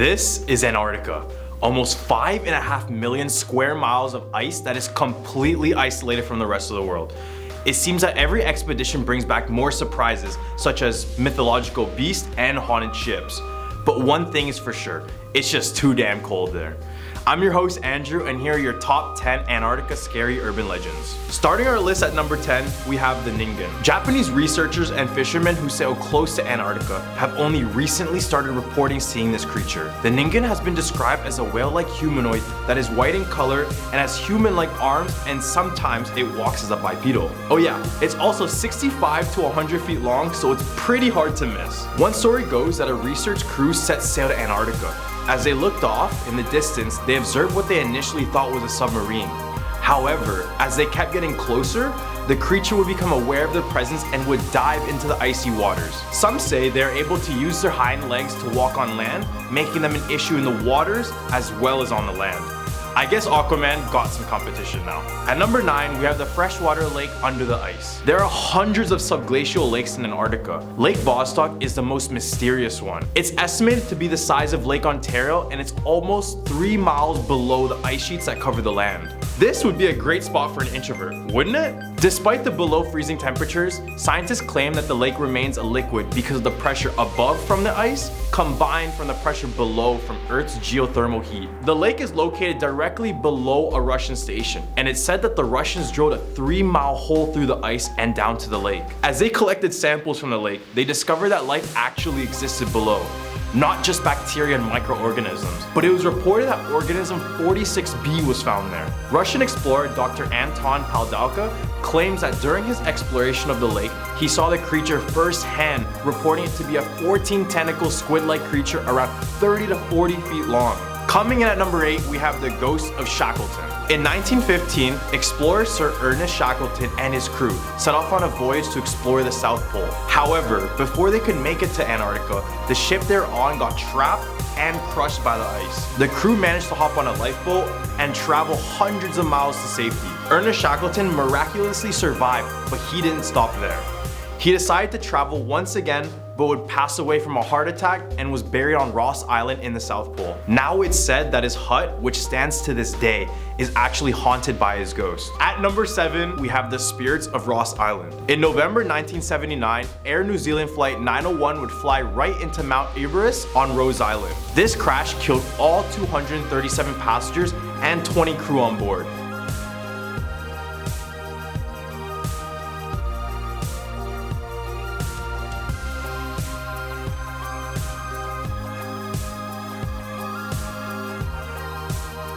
This is Antarctica, almost 5.5 million square miles of ice that is completely isolated from the rest of the world. It seems that every expedition brings back more surprises, such as mythological beasts and haunted ships. But one thing is for sure, it's just too damn cold there. I'm your host Andrew, and here are your top 10 Antarctica scary urban legends. Starting our list at number 10, we have the Theningen. Japanese researchers and fishermen who sail close to Antarctica have only recently started reporting seeing this creature. The Theningen has been described as a whale-like humanoid that is white in color and has human-like arms, and sometimes it walks as a bipedal. Oh yeah, it's also 65 to 100 feet long, so it's pretty hard to miss. One story goes that a research crew set sail to Antarctica. As they looked off in the distance, they observed what they initially thought was a submarine. However, as they kept getting closer, the creature would become aware of their presence and would dive into the icy waters. Some say they are able to use their hind legs to walk on land, making them an issue in the waters as well as on the land. I guess Aquaman got some competition now. At number 9, we have the freshwater lake under the ice. There are hundreds of subglacial lakes in Antarctica. Lake Vostok is the most mysterious one. It's estimated to be the size of Lake Ontario, and it's almost 3 miles below the ice sheets that cover the land. This would be a great spot for an introvert, wouldn't it? Despite the below freezing temperatures, scientists claim that the lake remains a liquid because of the pressure above from the ice combined from the pressure below from Earth's geothermal heat. The lake is located directly below a Russian station, and it's said that the Russians drilled a 3-mile hole through the ice and down to the lake. As they collected samples from the lake, they discovered that life actually existed below. Not just bacteria and microorganisms, but it was reported that organism 46b was found there. Russian explorer Dr. Anton Paldalka claims that during his exploration of the lake, he saw the creature firsthand, reporting it to be a 14-tentacle squid-like creature around 30 to 40 feet long. Coming in at number 8, we have the ghost of Shackleton. In 1915, explorer Sir Ernest Shackleton and his crew set off on a voyage to explore the South Pole. However, before they could make it to Antarctica, the ship they were on got trapped and crushed by the ice. The crew managed to hop on a lifeboat and travel hundreds of miles to safety. Ernest Shackleton miraculously survived, but he didn't stop there. He decided to travel once again, but would pass away from a heart attack and was buried on Ross Island in the South Pole. Now it's said that his hut, which stands to this day, is actually haunted by his ghost. At number 7, we have the spirits of Ross Island. In November 1979, Air New Zealand Flight 901 would fly right into Mount Erebus on Ross Island. This crash killed all 237 passengers and 20 crew on board.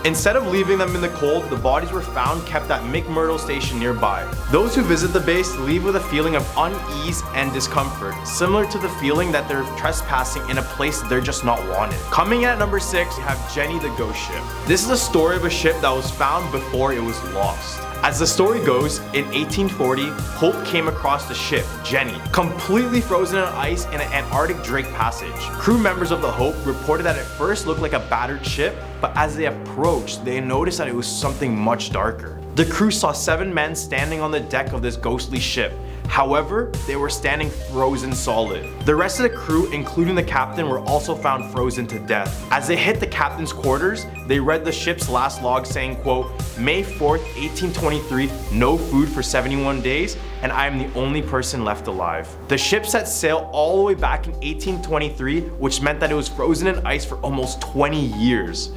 Instead of leaving them in the cold, the bodies were found kept at McMurdo Station nearby. Those who visit the base leave with a feeling of unease and discomfort, similar to the feeling that they're trespassing in a place they're just not wanted. Coming in at number 6, we have Jenny the Ghost Ship. This is a story of a ship that was found before it was lost. As the story goes, in 1840, Hope came across the ship, Jenny, completely frozen in ice in an Antarctic Drake Passage. Crew members of the Hope reported that it first looked like a battered ship, but as they approached, they noticed that it was something much darker. The crew saw 7 men standing on the deck of this ghostly ship. However, they were standing frozen solid. The rest of the crew, including the captain, were also found frozen to death. As they hit the captain's quarters, they read the ship's last log saying, quote, May 4th, 1823, no food for 71 days, and I am the only person left alive. The ship set sail all the way back in 1823, which meant that it was frozen in ice for almost 20 years.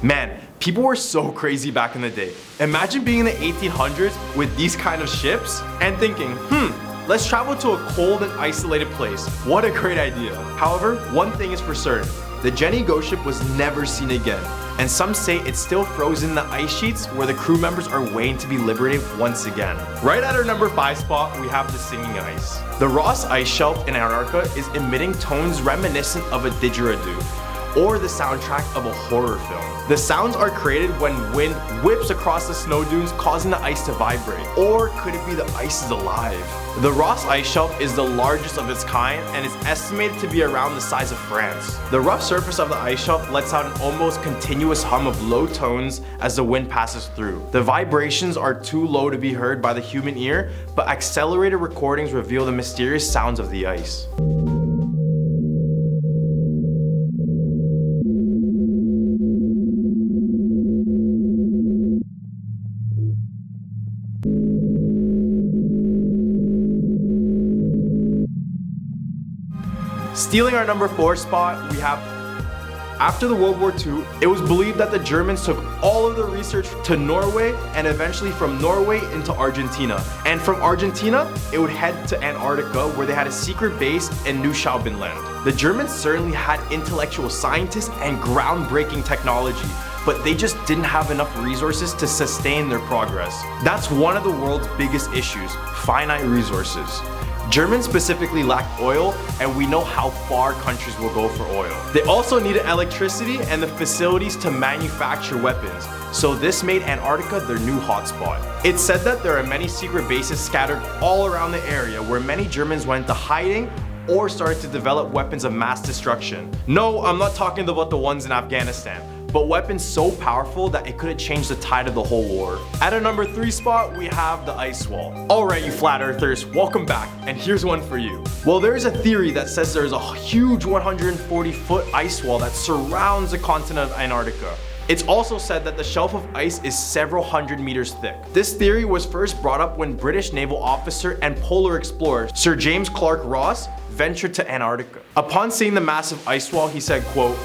Man, people were so crazy back in the day. Imagine being in the 1800s with these kind of ships and thinking, let's travel to a cold and isolated place. What a great idea. However, one thing is for certain, the Jenny ghost ship was never seen again, and some say it's still frozen in the ice sheets where the crew members are waiting to be liberated once again. Right at our number 5 spot, we have the singing ice. The Ross Ice Shelf in Antarctica is emitting tones reminiscent of a didgeridoo, or the soundtrack of a horror film. The sounds are created when wind whips across the snow dunes, causing the ice to vibrate. Or could it be the ice is alive? The Ross Ice Shelf is the largest of its kind and is estimated to be around the size of France. The rough surface of the ice shelf lets out an almost continuous hum of low tones as the wind passes through. The vibrations are too low to be heard by the human ear, but accelerated recordings reveal the mysterious sounds of the ice. Stealing our number 4 spot, we have after the World War II, it was believed that the Germans took all of the research to Norway and eventually from Norway into Argentina. And from Argentina, it would head to Antarctica where they had a secret base in New Schaubenland. The Germans certainly had intellectual scientists and groundbreaking technology, but they just didn't have enough resources to sustain their progress. That's one of the world's biggest issues, finite resources. Germans specifically lacked oil, and we know how far countries will go for oil. They also needed electricity and the facilities to manufacture weapons, so this made Antarctica their new hotspot. It's said that there are many secret bases scattered all around the area where many Germans went into hiding or started to develop weapons of mass destruction. No, I'm not talking about the ones in Afghanistan, but weapons so powerful that it could have changed the tide of the whole war. At our number 3 spot, we have the ice wall. Alright, you flat earthers, welcome back, and here's one for you. Well, there is a theory that says there's a huge 140-foot ice wall that surrounds the continent of Antarctica. It's also said that the shelf of ice is several hundred meters thick. This theory was first brought up when British naval officer and polar explorer Sir James Clark Ross ventured to Antarctica. Upon seeing the massive ice wall, he said, quote,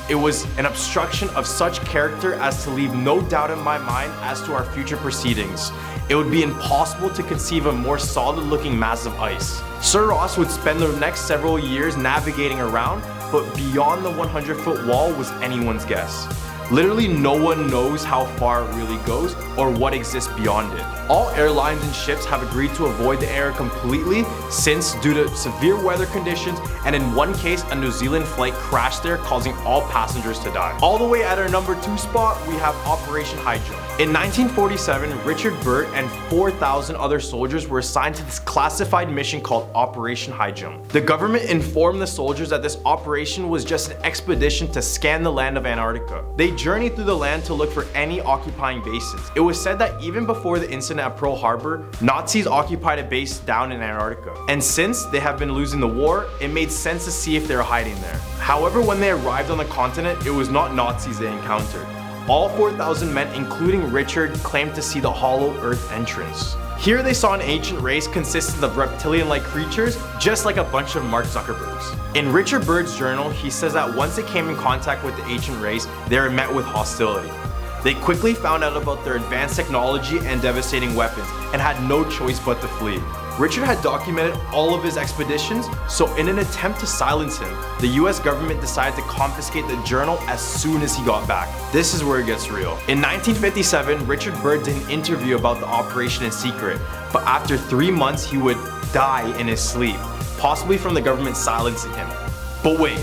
"It was an obstruction of such character as to leave no doubt in my mind as to our future proceedings. It would be impossible to conceive a more solid-looking mass of ice." Sir Ross would spend the next several years navigating around, but beyond the 100-foot wall was anyone's guess. Literally no one knows how far it really goes or what exists beyond it. All airlines and ships have agreed to avoid the area completely since, due to severe weather conditions, and in one case a New Zealand flight crashed there, causing all passengers to die. All the way at our number 2 spot, we have Operation High Jump. In 1947, Richard Burt and 4,000 other soldiers were assigned to this classified mission called Operation High Jump. The government informed the soldiers that this operation was just an expedition to scan the land of Antarctica. They journeyed through the land to look for any occupying bases. It was said that even before the incident at Pearl Harbor, Nazis occupied a base down in Antarctica. And since they have been losing the war, it made sense to see if they were hiding there. However, when they arrived on the continent, it was not Nazis they encountered. All 4,000 men, including Richard, claimed to see the hollow earth entrance. Here they saw an ancient race consisting of reptilian-like creatures, just like a bunch of Mark Zuckerbergs. In Richard Byrd's journal, he says that once they came in contact with the ancient race, they were met with hostility. They quickly found out about their advanced technology and devastating weapons, and had no choice but to flee. Richard had documented all of his expeditions, so in an attempt to silence him, the US government decided to confiscate the journal as soon as he got back. This is where it gets real. In 1957, Richard Byrd did an interview about the operation in secret, but after 3 months he would die in his sleep, possibly from the government silencing him. But wait,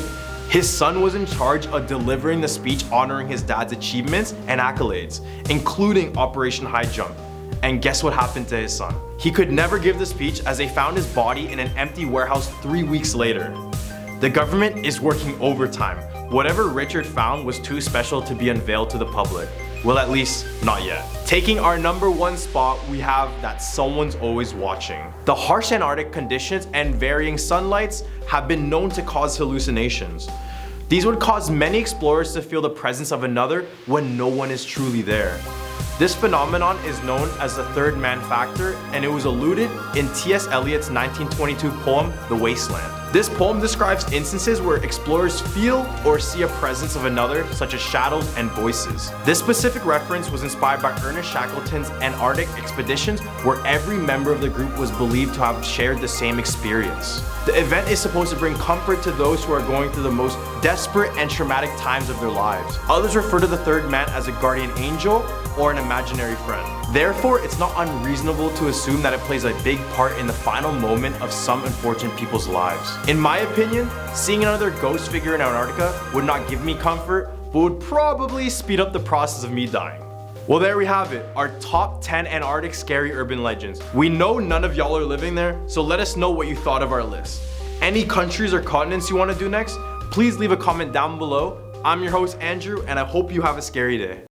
his son was in charge of delivering the speech honoring his dad's achievements and accolades, including Operation High Jump. And guess what happened to his son? He could never give the speech as they found his body in an empty warehouse 3 weeks later. The government is working overtime. Whatever Richard found was too special to be unveiled to the public. Well, at least not yet. Taking our number 1 spot, we have that someone's always watching. The harsh Antarctic conditions and varying sunlights have been known to cause hallucinations. These would cause many explorers to feel the presence of another when no one is truly there. This phenomenon is known as the third man factor, and it was alluded in T.S. Eliot's 1922 poem, The Wasteland. This poem describes instances where explorers feel or see a presence of another, such as shadows and voices. This specific reference was inspired by Ernest Shackleton's Antarctic expeditions, where every member of the group was believed to have shared the same experience. The event is supposed to bring comfort to those who are going through the most desperate and traumatic times of their lives. Others refer to the third man as a guardian angel or an imaginary friend. Therefore, it's not unreasonable to assume that it plays a big part in the final moment of some unfortunate people's lives. In my opinion, seeing another ghost figure in Antarctica would not give me comfort, but would probably speed up the process of me dying. Well, there we have it, our top 10 Antarctic scary urban legends. We know none of y'all are living there, so let us know what you thought of our list. Any countries or continents you want to do next? Please leave a comment down below. I'm your host, Andrew, and I hope you have a scary day.